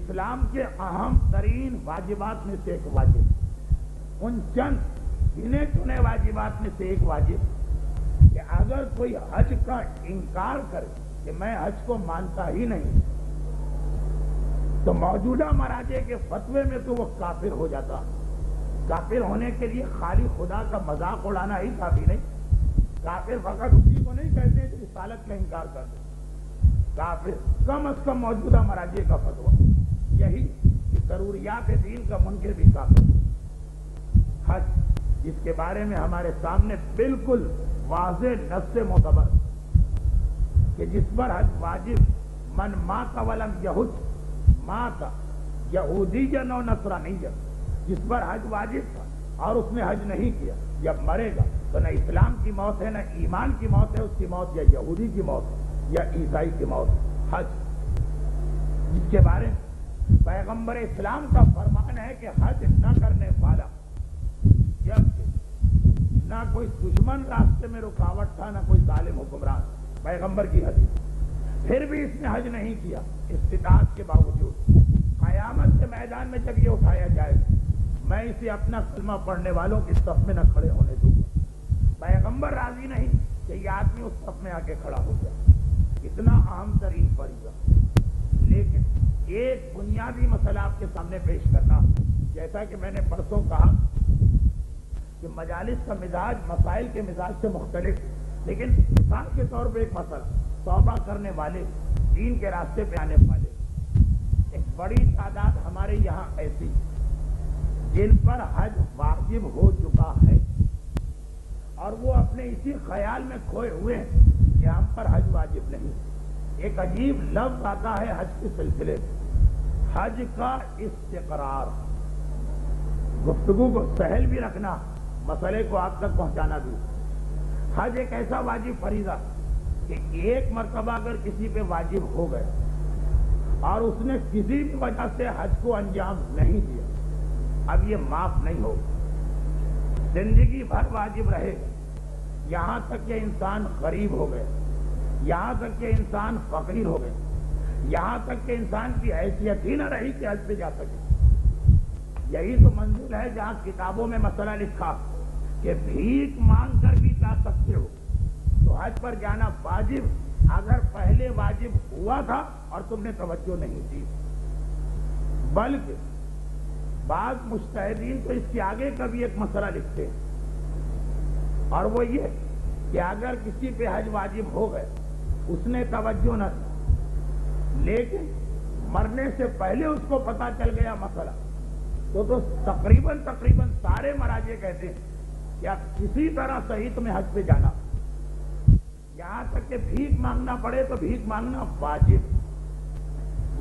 اسلام کے اہم ترین واجبات میں سے ایک واجب، ان چند گنے چنے واجبات میں سے ایک واجب کہ اگر کوئی حج کا انکار کرے کہ میں حج کو مانتا ہی نہیں، تو موجودہ مراجع کے فتوے میں تو وہ کافر ہو جاتا۔ کافر ہونے کے لیے خالی خدا کا مذاق اڑانا ہی کافی نہیں، کافر فقط اسی کو نہیں کہتے ہیں جو رسالت کا انکار کر دے۔ کافر کم از کم موجودہ مراجع کا فتویٰ یہی کہ ضروریات دین کا منکر بھی کافر۔ حج جس کے بارے میں ہمارے سامنے بالکل واضح نص معتبر کہ جس پر حج واجب، من مات ولم یحج مات یہودیًا و نصرانیًا، جس پر حج واجب تھا اور اس نے حج نہیں کیا، جب مرے گا تو نہ اسلام کی موت ہے، نہ ایمان کی موت ہے، اس کی موت یا یہودی کی موت ہے یا عیسائی کی موت۔ حج جس کے بارے میں پیغمبر اسلام کا فرمان ہے کہ حج نہ کرنے والا، جبکہ نہ کوئی دشمن راستے میں رکاوٹ تھا، نہ کوئی ظالم حکمران، پیغمبر کی حدیث، پھر بھی اس نے حج نہیں کیا استطاعت کے باوجود، قیامت کے میدان میں جب یہ اٹھایا جائے میں اسے اپنا کلمہ پڑھنے والوں کی صف میں نہ کھڑے ہونے دوں گا۔ پیغمبر راضی نہیں کہ یہ آدمی اس صف میں آ کے کھڑا ہو جائے۔ اتنا اہم ترین فریضہ، لیکن ایک بنیادی مسئلہ آپ کے سامنے پیش کرنا، جیسا کہ میں نے پرسوں کہا کہ مجالس کا مزاج مسائل کے مزاج سے مختلف، لیکن مثال کے طور پہ ایک مسئلہ، توبہ کرنے والے، دین کے راستے پہ آنے والے، ایک بڑی تعداد ہمارے یہاں ایسی جن پر حج واجب ہو چکا ہے اور وہ اپنے اسی خیال میں کھوئے ہوئے ہیں کہ ہم پر حج واجب نہیں۔ ایک عجیب لفظ آتا ہے حج کے سلسلے میں، حج کا استقرار، گفتگو کو سہل بھی رکھنا، مسئلے کو آپ تک پہنچانا بھی۔ حج ایک ایسا واجب فریضہ کہ ایک مرتبہ اگر کسی پہ واجب ہو گئے اور اس نے کسی بھی وجہ سے حج کو انجام نہیں دیا، اب یہ معاف نہیں ہوگا، زندگی بھر واجب رہے گا، یہاں تک کہ انسان غریب ہو گئے، یہاں تک کہ انسان فقیر ہو گئے، یہاں تک کہ انسان کی حیثیت ہی نہ رہی کہ حج پہ جا سکے۔ یہی تو منزل ہے جہاں کتابوں میں مسئلہ لکھا کہ بھیک مانگ کر بھی جا سکتے ہو، تو حج پر جانا واجب اگر پہلے واجب ہوا تھا اور تم نے توجہ نہیں دی۔ بلکہ بعض مجتہدین تو اس کے آگے کا بھی ایک مسئلہ لکھتے ہیں، اور وہ یہ کہ اگر کسی پہ حج واجب ہو گئے، اس نے توجہ نہ دی، لیکن مرنے سے پہلے اس کو پتا چل گیا مسئلہ، تو تقریباً سارے مراجع کہتے ہیں کہ اب کسی طرح صحیح تمہیں حج پہ جانا، یہاں تک کہ بھیک مانگنا پڑے تو بھیک مانگنا واجب،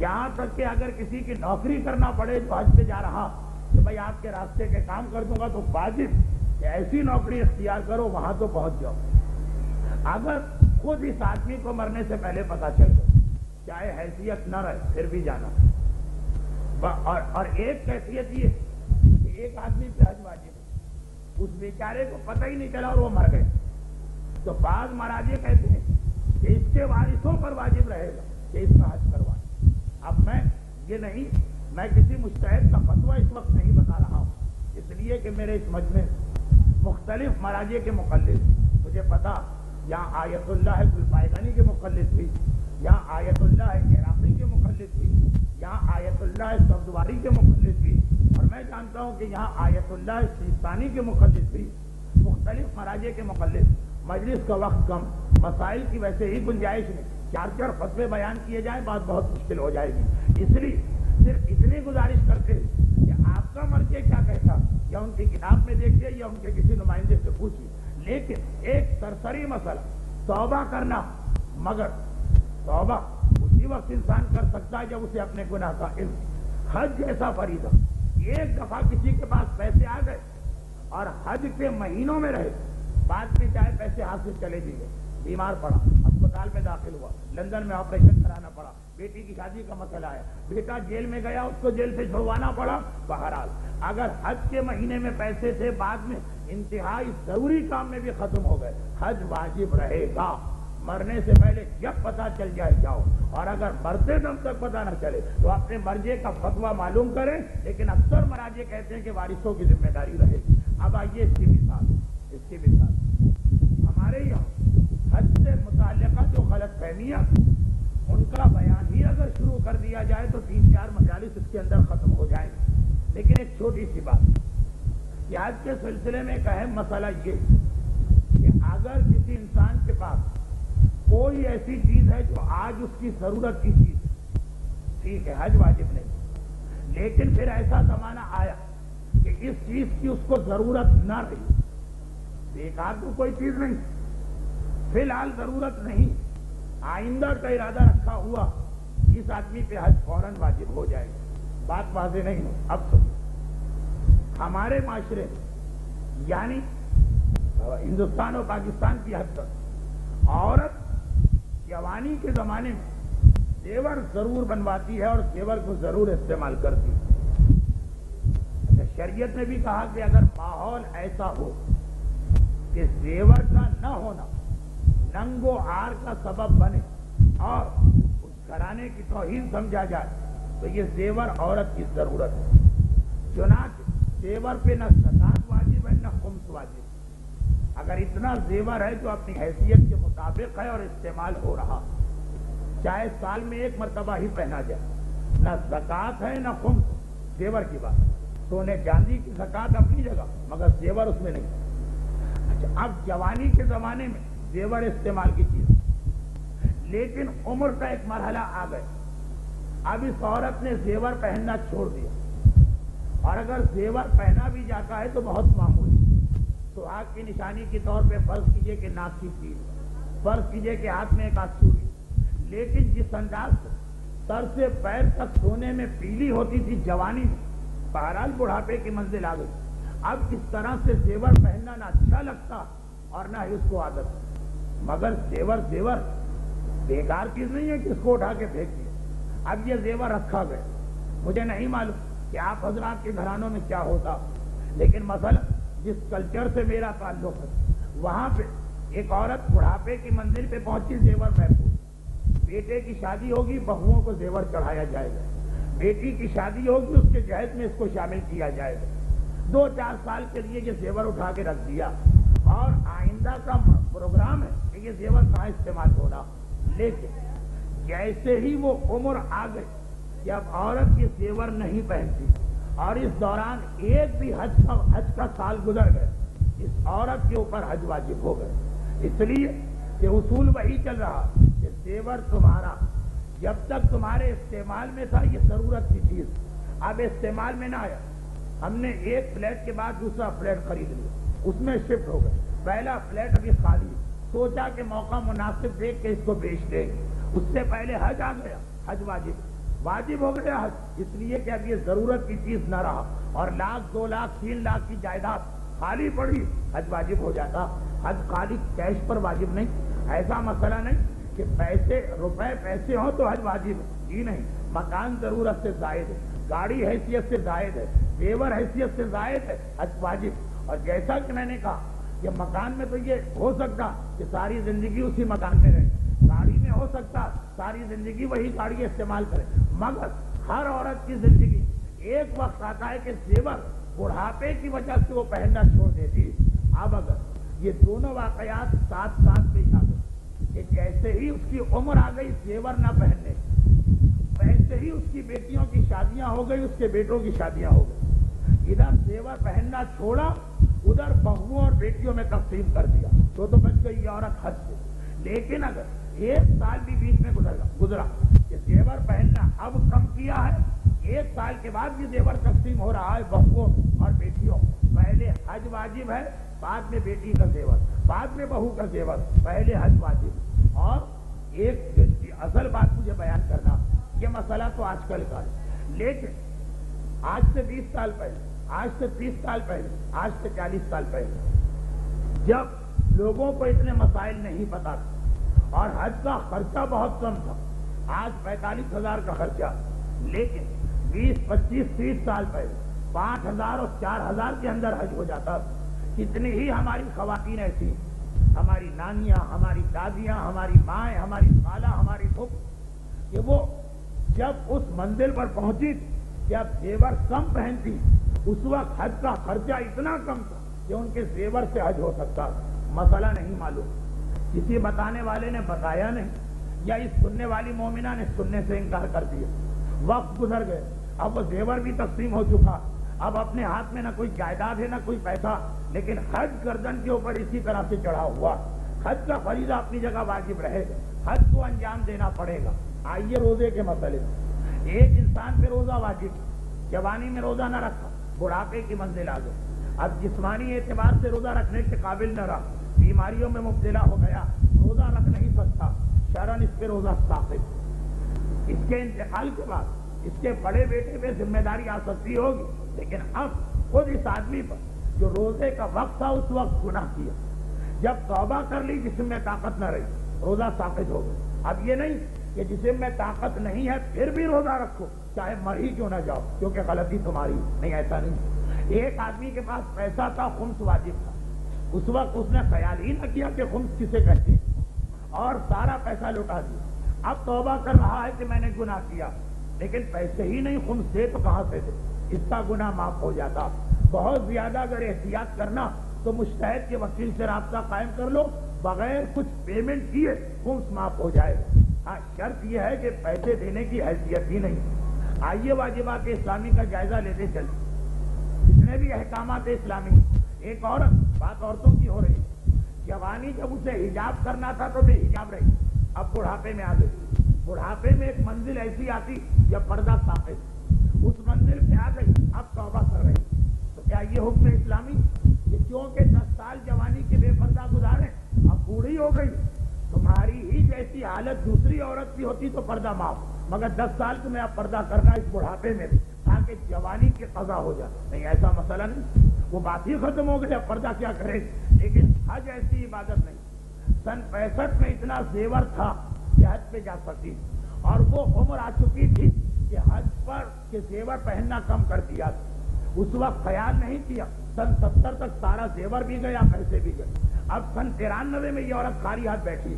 یہاں تک کہ اگر کسی کی نوکری کرنا پڑے جو حج پہ جا رہا تو بھائی آپ کے راستے کے کام کر دوں گا، تو واجب کہ ایسی نوکری اختیار کرو وہاں تو پہنچ جاؤ۔ اگر خود اس آدمی کو مرنے سے پہلے پتا چل جائے، چاہے حیثیت نہ رہے پھر بھی جانا۔ اور ایک کیفیت یہ کہ ایک آدمی پہ حج واجب ہے، اس بیچارے کو پتہ ہی نہیں چلا اور وہ مر گئے، تو بعض مراجع کہتے ہیں کہ اس کے وارثوں پر واجب رہے گا کہ اس کا حج کروائے۔ اب میں کسی مجتہد کا فتویٰ اس وقت نہیں بتا رہا ہوں، اس لیے کہ میرے اس مجمع مختلف مراجع کے مقلد، مجھے پتا یہاں آیت اللہ گلپائگانی کے مقلد بھی، یہاں آیت اللہ عراقی کے مقلد بھی، یہاں آیت اللہ سبزواری کے مقلد بھی، اور میں جانتا ہوں کہ یہاں آیت اللہ سیستانی کے مقلد بھی، مختلف مراجع کے مقلد۔ مجلس کا وقت کم، مسائل کی ویسے ہی گنجائش نہیں، چار فتوے بیان کیے جائیں بات بہت مشکل ہو جائے گی، اس لیے صرف اتنی گزارش کرتے کہ آپ کا مرجع کیا کہتا یا ان کی کتاب میں دیکھیے یا ان کے کسی نمائندے سے پوچھیے، لیکن ایک سرسری مسئلہ توبہ کرنا، مگر توبہ اسی وقت انسان کر سکتا ہے جب اسے اپنے گناہ کا علم۔ حج جیسا فریضہ، ایک دفعہ کسی کے پاس پیسے آ گئے اور حج کے مہینوں میں رہے، بعد میں چاہے پیسے ہاتھ سے چلے بھی گئے، بیمار پڑا، اسپتال میں داخل ہوا، لندن میں آپریشن کرانا پڑا، بیٹی کی شادی کا مسئلہ آیا، بیٹا جیل میں گیا، اس کو جیل سے چھڑوانا پڑا، بہرحال اگر حج کے مہینے میں پیسے تھے، بعد میں انتہائی ضروری کام میں بھی ختم ہو گئے، حج واجب رہے گا، مرنے سے پہلے جب پتا چل جائے جاؤ، اور اگر مرتے دم تک پتا نہ چلے تو اپنے مرجے کا فتویٰ معلوم کریں، لیکن اکثر مراجع کہتے ہیں کہ وارثوں کی ذمہ داری رہے گی۔ اب آئیے اس کی مثال ہمارے یہاں حج سے متعلقہ جو غلط فہمیاں ان کا بیان ہی اگر شروع کر دیا جائے تو 3-4 مجالس اس کے اندر ختم ہو جائیں گے۔ لیکن ایک چھوٹی سی بات کہ آج کے سلسلے میں ایک اہم مسئلہ یہ کہ اگر کسی انسان کے پاس کوئی ایسی چیز ہے جو آج اس کی ضرورت کی چیز ہے، ٹھیک ہے، حج واجب نہیں، لیکن پھر ایسا زمانہ آیا کہ اس چیز کی اس کو ضرورت نہ رہی، بیکار تو کوئی چیز نہیں، فی الحال ضرورت نہیں، آئندہ کا ارادہ رکھا ہوا، اس آدمی پہ حج فوراً واجب ہو جائے گا۔ بات واضح نہیں ہے؟ اب سنو، ہمارے معاشرے میں یعنی ہندوستان اور پاکستان کی حد تک عورت جوانی کے زمانے میں زیور ضرور بنواتی ہے اور زیور کو ضرور استعمال کرتی ہے۔ شریعت نے بھی کہا کہ اگر ماحول ایسا ہو کہ زیور کا نہ ہونا ننگ و عار کا سبب بنے اور اس گھرانے کی توہین سمجھا جائے تو یہ زیور عورت کی ضرورت ہے۔ چنانچہ زیور پہ نہ زکات واجب ہے نہ خمس واجب۔ اگر اتنا زیور ہے جو اپنی حیثیت کے مطابق ہے اور استعمال ہو رہا، چاہے سال میں 1 مرتبہ ہی پہنا جائے، نہ زکات ہے نہ خمس، زیور کی بات۔ سونے چاندی کی زکات اپنی جگہ مگر زیور اس میں نہیں۔ اچھا، اب جوانی کے زمانے میں زیور استعمال کی چیز، لیکن عمر کا ایک مرحلہ آ گئے، اب اس عورت نے زیور پہننا چھوڑ دیا، اور اگر زیور پہنا بھی جاتا ہے تو بہت معمولی، سہاگ کی نشانی کے طور پہ فرض کیجئے کہ ناک کی چیز، فرض کیجئے کہ ہاتھ میں ایک آسوری، لیکن جس انداز سے سر سے پیر تک سونے میں پیلی ہوتی تھی جوانی میں، بہرحال بڑھاپے کی منزل آ گئی، اب اس طرح سے زیور پہننا نہ اچھا لگتا اور نہ ہی اس کو عادت۔ مگر زیور بیکار چیز نہیں ہے کہ اس کو اٹھا کے پھینک دیا۔ اب یہ زیور رکھا گیا، مجھے نہیں معلوم کہ آپ حضرات کے گھرانوں میں کیا ہوتا، لیکن مثلا جس کلچر سے میرا تعلق ہے وہاں پہ ایک عورت بڑھاپے کی منزل پہ پہنچی، زیور محفوظ، بیٹے کی شادی ہوگی بہوؤں کو زیور چڑھایا جائے گا، بیٹی کی شادی ہوگی اس کے جہیز میں اس کو شامل کیا جائے گا، 2-4 سال کے لیے یہ زیور اٹھا کے رکھ دیا، اور آئندہ کا پروگرام ہے کہ یہ زیور کہاں استعمال ہونا۔ لیکن جیسے ہی وہ عمر آ گئی کہ اب عورت یہ زیور نہیں پہنتی، اور اس دوران ایک بھی حج کا سال گزر گئے، اس عورت کے اوپر حج واجب ہو گئے، اس لیے کہ اصول وہی چل رہا کہ زیور تمہارا جب تک تمہارے استعمال میں تھا یہ ضرورت کی چیز، اب استعمال میں نہ آیا، ہم نے ایک فلیٹ کے بعد دوسرا فلیٹ خرید لیا، اس میں شفٹ ہو گئے، پہلا فلیٹ ابھی خالی، سوچا کہ موقع مناسب دیکھ کے اس کو بیچ دیں گے، اس سے پہلے حج آ گیا، حج واجب ہو گیا حج، اس لیے کہ اب یہ ضرورت کی چیز نہ رہا، اور 1 لاکھ 2 لاکھ 3 لاکھ کی جائیداد خالی پڑی، حج واجب ہو جاتا۔ حج خالی کیش پر واجب نہیں، ایسا مسئلہ نہیں کہ پیسے ہوں تو حج واجب ہے، جی نہیں، مکان ضرورت سے زائد ہے، گاڑی حیثیت سے زائد ہے، زیور حیثیت سے زائد ہے، حج واجب۔ اور جیسا کہ میں نے کہا کہ مکان میں تو یہ ہو سکتا کہ ساری زندگی اسی مکان میں رہے، گاڑی میں ہو سکتا ساری زندگی وہی گاڑی استعمال کرے، مگر ہر عورت کی زندگی ایک وقت آتا ہے کہ زیور بڑھاپے کی وجہ سے وہ پہننا چھوڑ دیتی۔ اب اگر یہ دونوں واقعات ساتھ پیش آ گئے کہ جیسے ہی اس کی عمر آ گئی زیور نہ پہننے، ویسے ہی اس کی بیٹیوں کی شادیاں ہو گئی، اس کے بیٹوں کی شادیاں ہو گئی، ادھر زیور پہننا چھوڑا، ادھر بہوؤں اور بیٹیوں میں تقسیم کر دیا، تو بچ گئی عورت حج سے۔ لیکن اگر 1 سال بھی بیچ میں گزرا کہ زیور پہننا اب کم کیا ہے، 1 سال کے بعد یہ زیور تقسیم ہو رہا ہے بہوؤں اور بیٹیوں، پہلے حج واجب ہے، بعد میں بیٹی کا زیور، بعد میں بہو کا زیور، پہلے حج واجب۔ اور ایک اصل بات مجھے بیان کرنا، یہ مسئلہ تو آج کل کا ہے، لیکن آج سے 20 سال پہلے، آج سے 30 سال پہلے، آج سے 40 سال پہلے، جب لوگوں کو اتنے مسائل نہیں پتا تھے اور حج کا خرچہ بہت کم تھا، آج 45,000 کا خرچہ، لیکن 20 25 30 سال پہلے 5,000 اور 4,000 کے اندر حج ہو جاتا۔ کتنی ہی ہماری خواتین ایسی ہماری نانیاں، ہماری دادیاں، ہماری مائیں، ہماری خالہ، ہماری پھوپھ، کہ وہ جب اس منزل پر پہنچی جب زیور کم پہنتی، اس وقت حج کا خرچہ اتنا کم تھا کہ ان کے زیور سے حج ہو سکتا، مسئلہ نہیں معلوم، کسی بتانے والے نے بتایا نہیں، یا اس سننے والی مومنہ نے سننے سے انکار کر دیا، وقت گزر گئے، اب وہ زیور بھی تقسیم ہو چکا، اب اپنے ہاتھ میں نہ کوئی جائیداد ہے نہ کوئی پیسہ، لیکن حج گردن کے اوپر اسی طرح سے چڑھا ہوا، حج کا فریضہ اپنی جگہ واجب رہے گا، حج کو انجام دینا پڑے گا۔ آئیے روزے کے مسئلے، ایک انسان پہ روزہ واجب، جوانی میں روزہ نہ رکھا، بڑھاپے کی منزل آ گئی، اب جسمانی اعتبار سے روزہ رکھنے کے قابل نہ رہا، بیماریوں میں مبتلا ہو گیا، روزہ رکھ نہیں سکتا، شرعاً اس پہ روزہ ثابت، اس کے انتقال کے بعد اس کے بڑے بیٹے پہ ذمہ داری آ سکتی ہوگی، لیکن اب خود اس آدمی پر جو روزے کا وقت تھا اس وقت گناہ کیا، جب توبہ کر لی جسم میں طاقت نہ رہی، روزہ ثابت ہو گیا۔ اب یہ نہیں کہ جسم میں طاقت نہیں ہے پھر بھی روزہ رکھو چاہے مر ہی کیوں نہ جاؤ کیونکہ غلطی تمہاری نہیں، ایسا نہیں۔ ایک آدمی کے پاس پیسہ تھا، خمس واجب تھا، اس وقت اس نے خیال ہی نہ کیا کہ خمس کسے کہتے ہیں، اور سارا پیسہ لٹا دیا، اب توبہ کر رہا ہے کہ میں نے گناہ کیا، لیکن پیسے ہی نہیں، خمس دے تو کہاں سے دے، اس کا گناہ معاف ہو جاتا۔ بہت زیادہ اگر احتیاط کرنا تو مجتہد کے وکیل سے رابطہ قائم کر لو، بغیر کچھ پیمنٹ کیے خمس معاف ہو جائے گا۔ ہاں شرط یہ ہے کہ پیسے دینے کی حیثیت ہی نہیں۔ آئیے واجبات اسلامی کا جائزہ لیتے چلیں، جتنے بھی احکامات اسلامی، ایک عورت، بات عورتوں کی ہو رہی ہے، جوانی جب اسے حجاب کرنا تھا تو بے حجاب رہی، اب بڑھاپے میں آ گئی، بڑھاپے میں ایک منزل ایسی آتی جب پردہ ثابت، اس منزل پہ آ گئی، اب توبہ کر رہی، تو کیا یہ حکم اسلامی کہ چونکہ 10 سال جوانی کے بے پردہ گزارے، اب بوڑھی ہو گئی، تمہاری ہی جیسی حالت دوسری عورت کی ہوتی تو پردہ معاف، مگر 10 سال تمہیں اب پردہ کرنا اس بڑھاپے میں بھی تاکہ جوانی کی قضا ہو جائے، نہیں ایسا مسئلہ نہیں، وہ بات ہی ختم ہو گئی، اب پردہ کیا کرے گی، لیکن حج ایسی عبادت نہیں۔ سن 65 میں اتنا زیور تھا کہ حج پہ جا سکتی، اور وہ عمر آ چکی تھی کہ حج پر کے زیور پہننا کم کر دیا، اس وقت خیال نہیں کیا، سن 70 تک سارا زیور بھی گیا، پیسے بھی گئے، اب سن 93 میں یہ عورت خالی ہاتھ بیٹھی،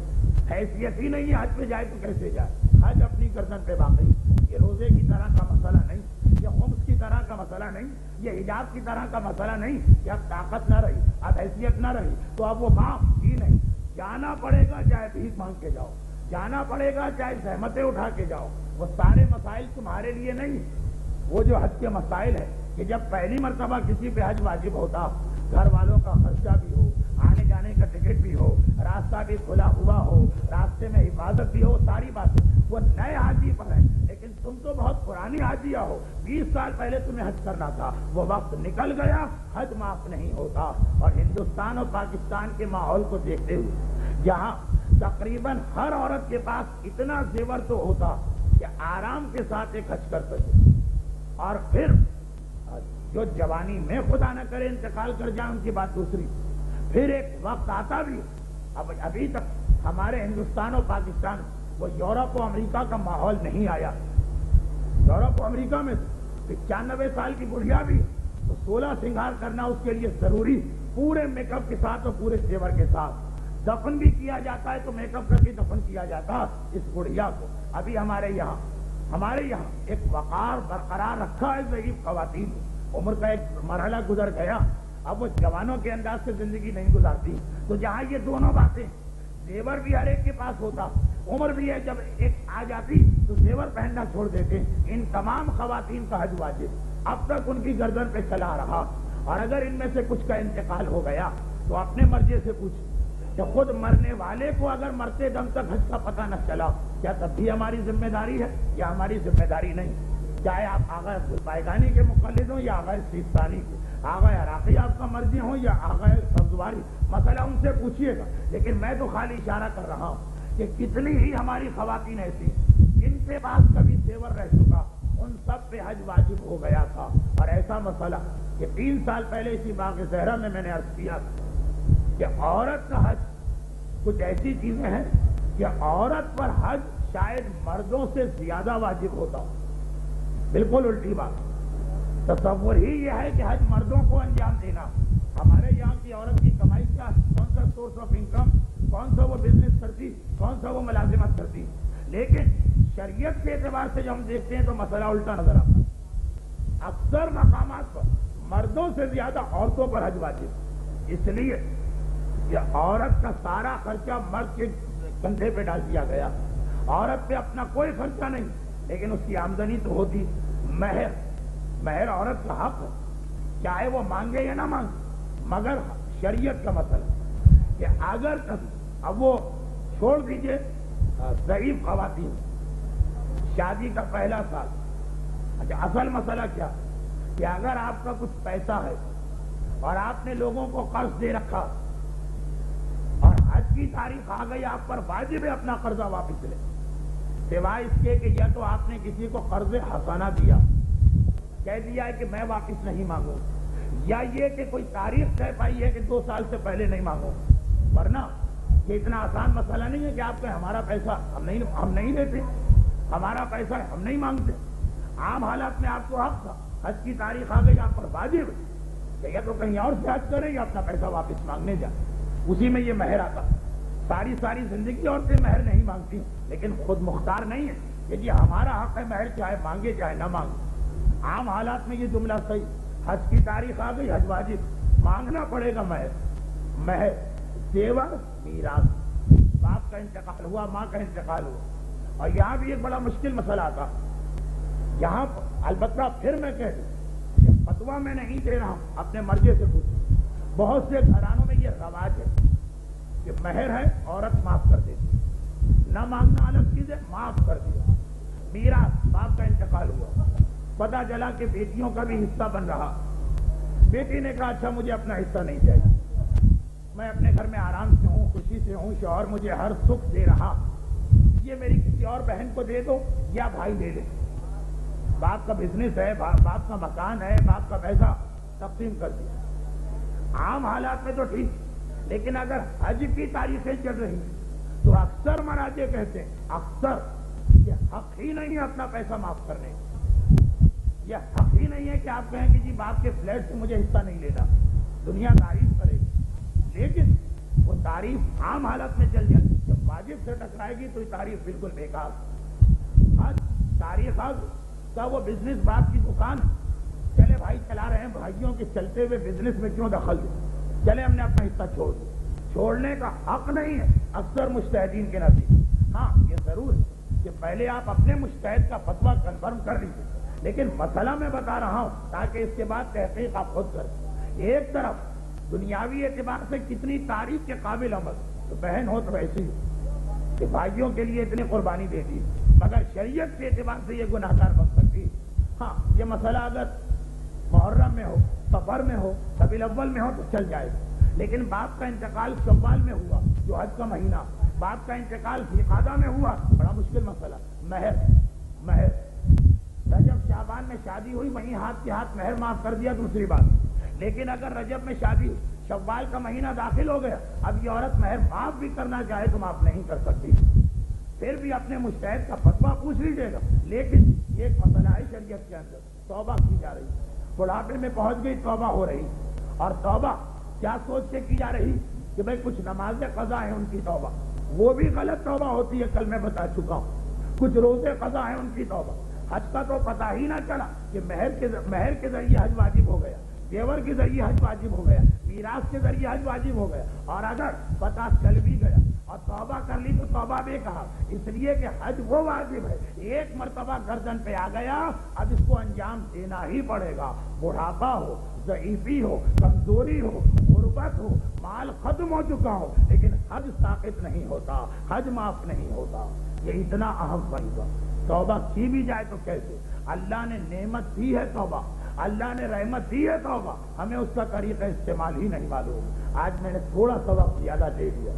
حیثیت ہی نہیں ہے، حج پہ جائے تو کیسے جائے، حج اپنی گردن پہ باقی، یہ روزے کی طرح کا مسئلہ نہیں، یہ خمس کی طرح کا مسئلہ نہیں، یہ حجاب کی طرح کا مسئلہ نہیں کہ اب طاقت نہ رہی، اب حیثیت نہ رہی تو اب وہ معاف ہی نہیں، جانا پڑے گا چاہے بھیک مانگ کے جاؤ، جانا پڑے گا چاہے زحمتیں اٹھا کے جاؤ، وہ سارے مسائل تمہارے لیے نہیں، وہ جو حج کے مسائل ہے کہ جب پہلی مرتبہ کسی پہ حج واجب ہوتا، گھر والوں کا خرچہ بھی ہو، آنے جانے کا ٹکٹ بھی ہو، راستہ بھی کھلا ہوا ہو، راستے میں حفاظت بھی ہو، ساری باتیں وہ نئے حاجی پر ہے، لیکن تم تو بہت پرانی حاجیہ ہو، 20 سال پہلے تمہیں حج کرنا تھا، وہ وقت نکل گیا، حج معاف نہیں ہوتا۔ اور ہندوستان اور پاکستان کے ماحول کو دیکھتے ہوئے جہاں تقریباً ہر عورت کے پاس اتنا زیور تو ہوتا کہ آرام کے ساتھ ایک حج کر سکے، اور پھر جو جوانی میں خدا نہ کرے انتقال کر جائے ان کی بات دوسری، پھر ایک وقت آتا بھی، ابھی تک ہمارے ہندوستان اور پاکستان وہ یورپ و امریکہ کا ماحول نہیں آیا، یورپ و امریکہ میں 95 سال کی بڑھیا بھی تو 16 سنگار کرنا اس کے لیے ضروری، پورے میک اپ کے ساتھ اور پورے زیور کے ساتھ، دفن بھی کیا جاتا ہے تو میک اپ کر کے دفن کیا جاتا اس بڑھیا کو۔ ابھی ہمارے یہاں ایک وقار برقرار رکھا ہے ضعیف خواتین، عمر کا ایک مرحلہ گزر گیا، اب وہ جوانوں کے انداز سے زندگی نہیں گزارتی، تو جہاں یہ دونوں باتیں، زیور بھی ہر ایک کے پاس ہوتا، عمر بھی ہے، جب ایک آ جاتی تو زیور پہننا چھوڑ دیتے، ان تمام خواتین کا حج واجب اب تک ان کی گردن پہ چلا رہا، اور اگر ان میں سے کچھ کا انتقال ہو گیا تو اپنے مرضی سے پوچھ کہ خود مرنے والے کو اگر مرتے دم تک حج کا پتہ نہ چلا، کیا تب بھی ہماری ذمہ داری ہے یا ہماری ذمہ داری نہیں؟ چاہے آپ آغا بائیگانی کے مقلد ہوں یا آغا سیستانی کے، آغا عراقی آپ کا مرضی ہوں یا آغا سبزواری، مسئلہ ان سے پوچھیے گا، لیکن میں تو خالی اشارہ کر رہا ہوں کہ کتنی ہی ہماری خواتین ایسی جن کے پاس کبھی زیور رہ چکا، ان سب پہ حج واجب ہو گیا تھا۔ اور ایسا مسئلہ کہ 3 سال پہلے اسی باغ زہرا میں نے عرض کیا کہ عورت کا حج کچھ ایسی چیزیں ہیں کہ عورت پر حج شاید مردوں سے زیادہ واجب ہوتا، بالکل الٹی بات، تصور ہی یہ ہے کہ حج مردوں کو انجام دینا، ہمارے یہاں کی عورت کی کمائی کیا ہے؟ کون سا سورس آف انکم، کون سا وہ بزنس کرتی، کون سا وہ ملازمت کرتی؟ لیکن شریعت کے اعتبار سے جب ہم دیکھتے ہیں تو مسئلہ الٹا نظر آتا ہے۔ اکثر مقامات پر مردوں سے زیادہ عورتوں پر حج واجب، اس لیے کہ عورت کا سارا خرچہ مرد کے کندھے پہ ڈال دیا گیا۔ عورت پہ اپنا کوئی خرچہ نہیں، لیکن اس کی آمدنی تو ہوتی۔ مہر عورت کا حق ہے، چاہے وہ مانگے یا نہ مانگے، مگر شریعت کا مسئلہ کہ اگر اب وہ چھوڑ دیجئے ضعیف خواتین، شادی کا پہلا سال، اچھا اصل مسئلہ کیا کہ اگر آپ کا کچھ پیسہ ہے اور آپ نے لوگوں کو قرض دے رکھا اور حج کی تاریخ آ گئی، آپ پر واجب ہے اپنا قرضہ واپس لے، سوائے اس کے کہ یا تو آپ نے کسی کو قرض حسنہ دیا، کہہ دیا ہے کہ میں واپس نہیں مانگوں، یا یہ کہ کوئی تاریخ طے پائی ہے کہ 2 سال سے پہلے نہیں مانگو، ورنہ یہ اتنا آسان مسئلہ نہیں ہے کہ آپ کو ہمارا پیسہ ہم نہیں دیتے، ہمارا پیسہ ہم نہیں مانگتے۔ عام حالات میں آپ کو حق تھا، حج کی تاریخ آ گئی، آپ پر واجب ہے کہ یا تو کہیں اور سے حج کریں یا اپنا پیسہ واپس مانگنے جائیں۔ اسی میں یہ مہر آتا۔ ساری زندگی عورتیں مہر نہیں مانگتی، لیکن خود مختار نہیں ہے کہ جی ہمارا حق ہے مہر، چاہے مانگے چاہے نہ مانگے۔ عام حالات میں یہ جملہ صحیح، حج کی تاریخ آ گئی، حج واجب، مانگنا پڑے گا مہر، زیور، میراث، باپ کا انتقال ہوا، ماں کا انتقال ہوا۔ اور یہاں بھی ایک بڑا مشکل مسئلہ آتا، یہاں البتہ پھر میں کہہ دوں کہ فتویٰ میں نہیں دے رہا ہوں، اپنے مرضی سے پوچھوں، بہت سے گھرانوں میں یہ رواج ہے کہ مہر ہے عورت معاف کر دیتی، نہ مانگنا الگ چیز ہے، معاف کر دیا۔ میراث، باپ کا انتقال ہوا، پتہ چلا کہ بیٹیوں کا بھی حصہ بن رہا، بیٹی نے کہا اچھا مجھے اپنا حصہ نہیں چاہیے، میں اپنے گھر میں آرام سے ہوں، خوشی سے ہوں، شوہر مجھے ہر سکھ دے رہا، یہ میری کسی اور بہن کو دے دو یا بھائی لے لے۔ باپ کا بزنس ہے، باپ کا مکان ہے، باپ کا پیسہ، تقسیم کر دیا۔ عام حالات میں تو ٹھیک، لیکن اگر حج کی تاریخیں چل رہی تو اکثر مراجع کہتے ہیں، اکثر یہ حق ہی نہیں ہے اپنا پیسہ معاف کرنے، یہ حق ہی نہیں ہے کہ آپ کہیں کہ جی باپ کے فلیٹ سے مجھے حصہ نہیں لینا، دنیا تعریف کرے گی، لیکن وہ تعریف عام حالت میں چل جائے، جب واجب سے ٹکرائے گی تو یہ تعریف بالکل بیکار۔ آج تاریخ کا وہ بزنس باپ کی دکان، چلے بھائی چلا رہے ہیں، بھائیوں کے چلتے ہوئے بزنس میں کیوں دخل دیں، چلے ہم نے اپنا حصہ چھوڑ دیا، چھوڑنے کا حق نہیں ہے اکثر مجتہدین کے نزدیک۔ ہاں یہ ضرور ہے کہ پہلے آپ اپنے مجتہد کا فتویٰ کنفرم کر لیجیے، لیکن مسئلہ میں بتا رہا ہوں تاکہ اس کے بعد تحقیق آپ خود کریں۔ ایک طرف دنیاوی اعتبار سے کتنی تعریف کے قابل عمل، تو بہن ہو تو ایسی کہ بھائیوں کے لیے اتنی قربانی دے دی، مگر شریعت کے اعتبار سے یہ گناہگار بن سکتی۔ ہاں یہ مسئلہ اگر محرم میں ہو، صفر میں ہو، ربیع الاول میں ہو تو چل جائے گا، لیکن باپ کا انتقال شوال میں ہوا جو حج کا مہینہ، باپ کا انتقال ذوالقعدہ میں ہوا، بڑا مشکل مسئلہ۔ مہر رجب شعبان میں شادی ہوئی، وہیں ہاتھ کے ہاتھ مہر معاف کر دیا، دوسری بات، لیکن اگر رجب میں شادی ہوئی، شوال کا مہینہ داخل ہو گیا، اب یہ عورت مہر معاف بھی کرنا چاہے تو معاف نہیں کر سکتی، پھر بھی اپنے مجتہد کا فتویٰ پوچھ لیجیے گا۔ لیکن ایک مسئلہ ہے شریعت کے اندر، توبہ کی جا رہی، بڑھاپے میں پہنچ گئی، توبہ ہو رہی، اور توبہ کیا سوچ کے کی جا رہی کہ بھئی کچھ نمازیں قضا ہیں ان کی توبہ، وہ بھی غلط توبہ ہوتی ہے، کل میں بتا چکا ہوں، کچھ روزے قضا ہیں ان کی توبہ، حج کا تو پتہ ہی نہ چلا کہ مہر کے ذریعے حج واجب ہو گیا، زیور کے ذریعے حج واجب ہو گیا، میراث کے ذریعے حج واجب ہو گیا، اور اگر پتہ چل بھی گیا اور توبہ کر لی تو توبہ بے کہا، اس لیے کہ حج وہ واجب ہے، ایک مرتبہ گردن پہ آ گیا، اب اس کو انجام دینا ہی پڑے گا، بڑھاپا ہو، ضعیفی ہو، کمزوری ہو، غربت ہو، مال ختم ہو چکا ہو، لیکن حج ساقط نہیں ہوتا، حج معاف نہیں ہوتا۔ یہ اتنا اہم فریضہ، توبہ کی بھی جائے تو کیسے؟ اللہ نے نعمت دی ہے توبہ، اللہ نے رحمت دی ہے توبہ، ہمیں اس کا طریقہ استعمال ہی نہیں معلوم۔ آج میں نے تھوڑا سا وقت زیادہ دے دیا،